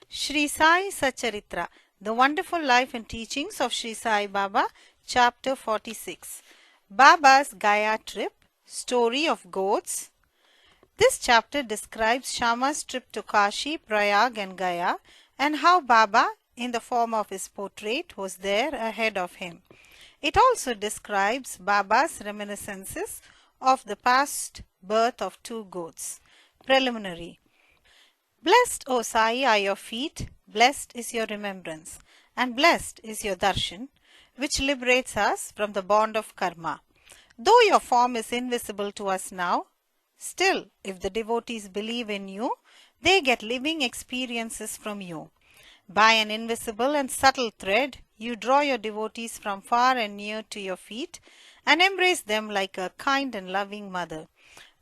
Sri Sai Satcharitra, The Wonderful Life and Teachings of Sri Sai Baba, Chapter 46. Baba's Gaya Trip, Story of Goats. This chapter describes Shama's trip to Kashi, Prayag and Gaya and how Baba, in the form of his portrait, was there ahead of him. It also describes Baba's reminiscences of the past birth of two goats. Preliminary. Blessed, O Sai, are your feet, blessed is your remembrance, and blessed is your darshan, which liberates us from the bond of karma. Though your form is invisible to us now, still, if the devotees believe in you, they get living experiences from you. By an invisible and subtle thread, you draw your devotees from far and near to your feet and embrace them like a kind and loving mother.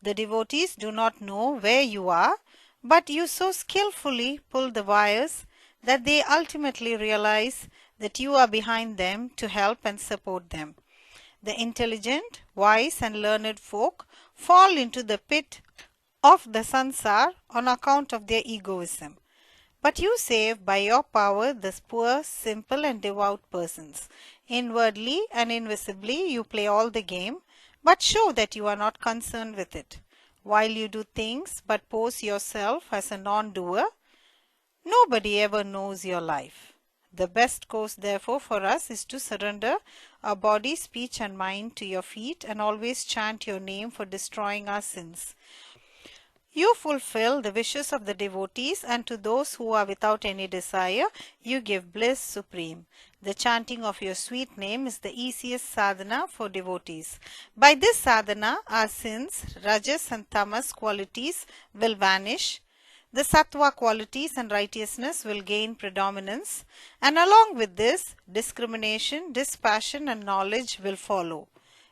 The devotees do not know where you are, but you so skillfully pull the wires that they ultimately realize that you are behind them to help and support them. The intelligent, wise and learned folk fall into the pit of the sansar on account of their egoism. But you save by your power the poor, simple and devout persons. Inwardly and invisibly you play all the game, but show that you are not concerned with it. While you do things but pose yourself as a non-doer, nobody ever knows your life. The best course therefore for us is to surrender our body, speech and mind to your feet and always chant your name for destroying our sins. You fulfill the wishes of the devotees, and to those who are without any desire, you give bliss supreme. The chanting of your sweet name is the easiest sadhana for devotees. By this sadhana, our sins, rajas and tamas qualities will vanish. The sattva qualities and righteousness will gain predominance, and along with this, discrimination, dispassion and knowledge will follow.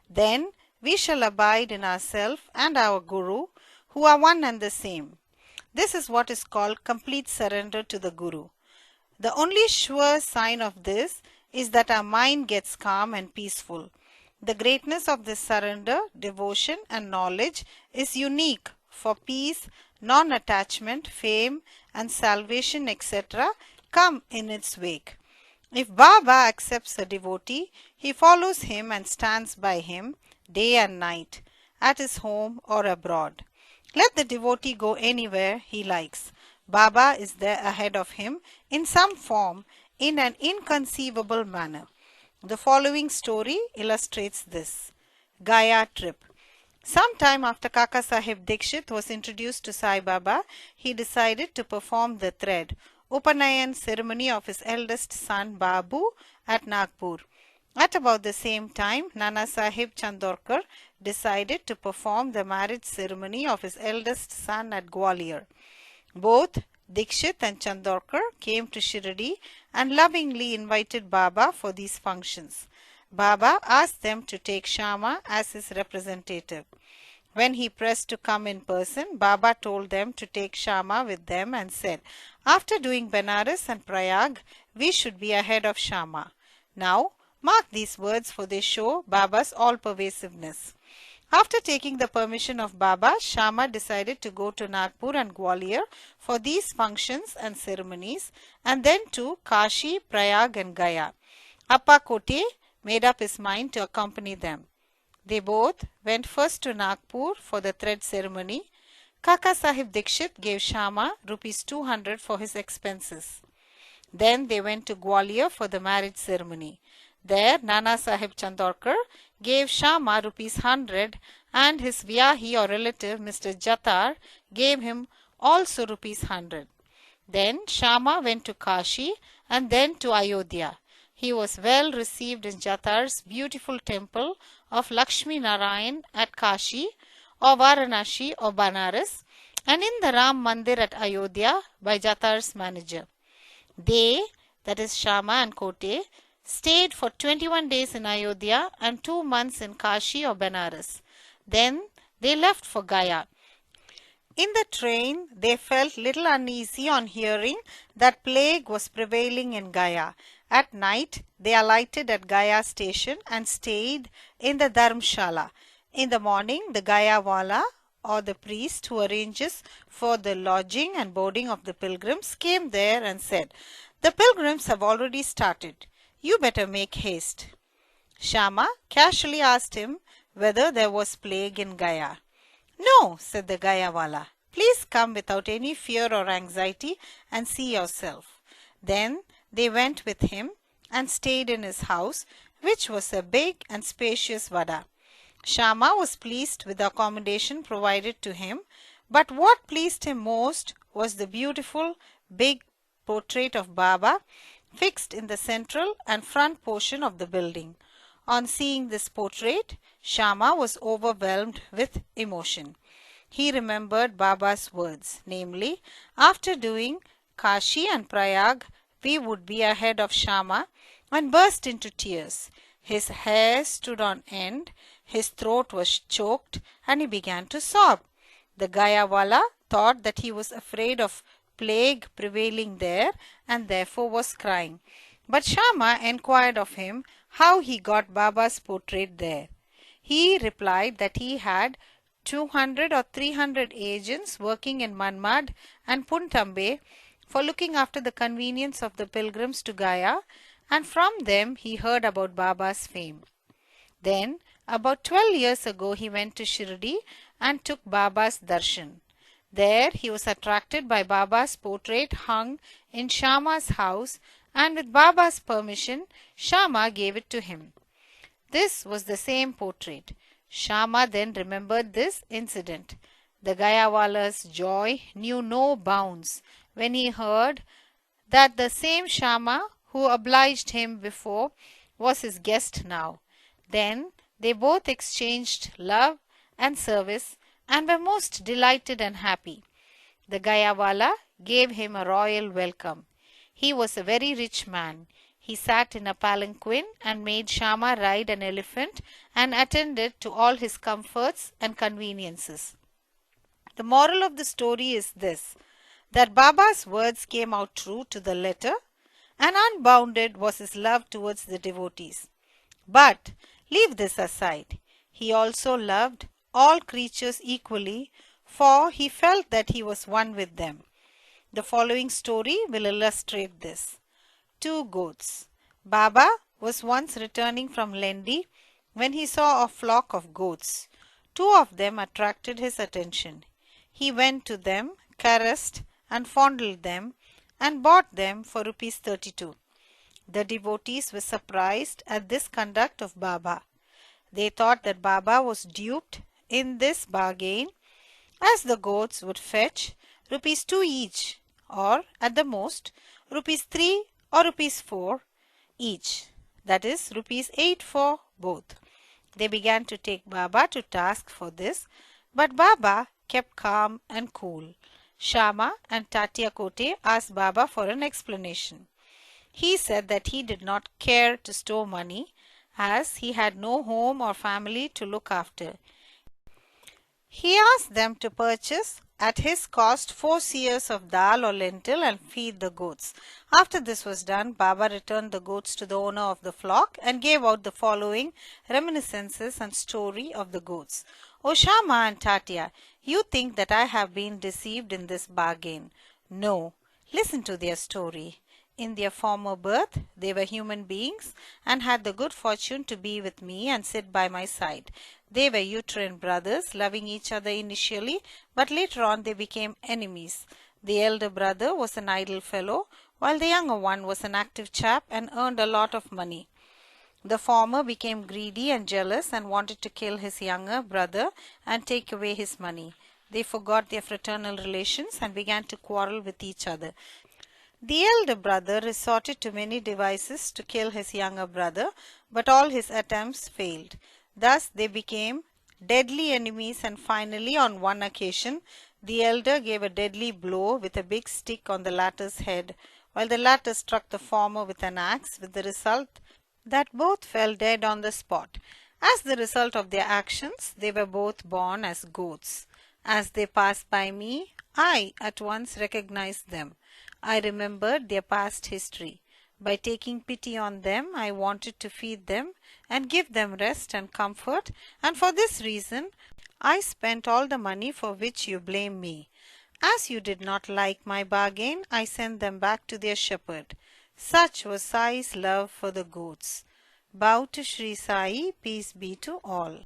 Then we shall abide in ourself and our Guru, who are one and the same. This is what is called complete surrender to the Guru. The only sure sign of this is that our mind gets calm and peaceful. The greatness of this surrender, devotion and knowledge is unique for peace, non-attachment, fame and salvation etc. come in its wake. If Baba accepts a devotee, he follows him and stands by him day and night, at his home or abroad. Let the devotee go anywhere he likes. Baba is there ahead of him in some form, in an inconceivable manner. The following story illustrates this. Gaya Trip. Sometime after Kaka Sahib Dikshit was introduced to Sai Baba, he decided to perform the thread, Upanayan ceremony of his eldest son Babu at Nagpur. At about the same time, Nana Sahib Chandorkar decided to perform the marriage ceremony of his eldest son at Gwalior. Both Dikshit and Chandorkar came to Shirdi and lovingly invited Baba for these functions. Baba asked them to take Shama as his representative. When he pressed to come in person, Baba told them to take Shama with them and said, after doing Benares and Prayag, we should be ahead of Shama. Now, mark these words for they show Baba's all-pervasiveness. After taking the permission of Baba, Shama decided to go to Nagpur and Gwalior for these functions and ceremonies and then to Kashi, Prayag and Gaya. Appa Kote made up his mind to accompany them. They both went first to Nagpur for the thread ceremony. Kaka Sahib Dikshit gave Shama rupees 200 for his expenses. Then they went to Gwalior for the marriage ceremony. There, Nana Sahib Chandorkar gave Shama rupees 100 and his Vyahi or relative Mr. Jatar gave him also rupees 100. Then Shama went to Kashi and then to Ayodhya. He was well received in Jatar's beautiful temple of Lakshmi Narayan at Kashi or Varanasi or Banaras and in the Ram Mandir at Ayodhya by Jatar's manager. They, that is Shama and Kote, stayed for 21 days in Ayodhya and 2 months in Kashi or Benares. Then they left for Gaya. In the train, they felt little uneasy on hearing that plague was prevailing in Gaya. At night, they alighted at Gaya station and stayed in the Dharamshala. In the morning, the Gaya Wala or the priest who arranges for the lodging and boarding of the pilgrims, came there and said, "The pilgrims have already started. You better make haste." Shama casually asked him whether there was plague in Gaya. "No," said the Gayawala. "Please come without any fear or anxiety and see yourself." Then they went with him and stayed in his house, which was a big and spacious vada. Shama was pleased with the accommodation provided to him, but what pleased him most was the beautiful big portrait of Baba fixed in the central and front portion of the building. On seeing this portrait, Shama was overwhelmed with emotion. He remembered Baba's words, namely, after doing Kashi and Prayag, we would be ahead of Shama, and burst into tears. His hair stood on end, his throat was choked, and he began to sob. The Gayawala thought that he was afraid of plague prevailing there and therefore was crying. But Shama enquired of him how he got Baba's portrait there. He replied that he had 200 or 300 agents working in Manmad and Puntambe for looking after the convenience of the pilgrims to Gaya, and from them he heard about Baba's fame. Then, about 12 years ago, he went to Shirdi and took Baba's darshan. There he was attracted by Baba's portrait hung in Shama's house, and with Baba's permission, Shama gave it to him. This was the same portrait. Shama then remembered this incident. The Gayawala's joy knew no bounds when he heard that the same Shama who obliged him before was his guest now. Then they both exchanged love and service and were most delighted and happy. The Gayawala gave him a royal welcome. He was a very rich man. He sat in a palanquin and made Shama ride an elephant and attended to all his comforts and conveniences. The moral of the story is this, that Baba's words came out true to the letter, and unbounded was his love towards the devotees. But leave this aside. He also loved all creatures equally, for he felt that he was one with them. The following story will illustrate this. 2 goats. Baba was once returning from Lendi when he saw a flock of goats. 2 of them attracted his attention. He went to them, caressed and fondled them, and bought them for rupees 32. The devotees were surprised at this conduct of Baba. They thought that Baba was duped in this bargain, as the goats would fetch rupees 2 each, or at the most rupees 3 or rupees 4 each, that is rupees 8 for both. They began to take Baba to task for this, but Baba kept calm and cool. Shama and Tatia Kote asked Baba for an explanation. He said that he did not care to store money, as he had no home or family to look after. He asked them to purchase at his cost 4 seers of dal or lentil and feed the goats. After this was done, Baba returned the goats to the owner of the flock and gave out the following reminiscences and story of the goats. O Shama and Tatia, you think that I have been deceived in this bargain. No, listen to their story. In their former birth, they were human beings and had the good fortune to be with me and sit by my side. They were uterine brothers, loving each other initially, but later on they became enemies. The elder brother was an idle fellow, while the younger one was an active chap and earned a lot of money. The former became greedy and jealous and wanted to kill his younger brother and take away his money. They forgot their fraternal relations and began to quarrel with each other. The elder brother resorted to many devices to kill his younger brother, but all his attempts failed. Thus they became deadly enemies, and finally on one occasion the elder gave a deadly blow with a big stick on the latter's head, while the latter struck the former with an axe, with the result that both fell dead on the spot. As the result of their actions, they were both born as goats. As they passed by me, I at once recognized them. I remembered their past history. By taking pity on them, I wanted to feed them and give them rest and comfort, and for this reason I spent all the money for which you blame me. As you did not like my bargain, I sent them back to their shepherd. Such was Sai's love for the goats. Bow to Sri Sai, peace be to all.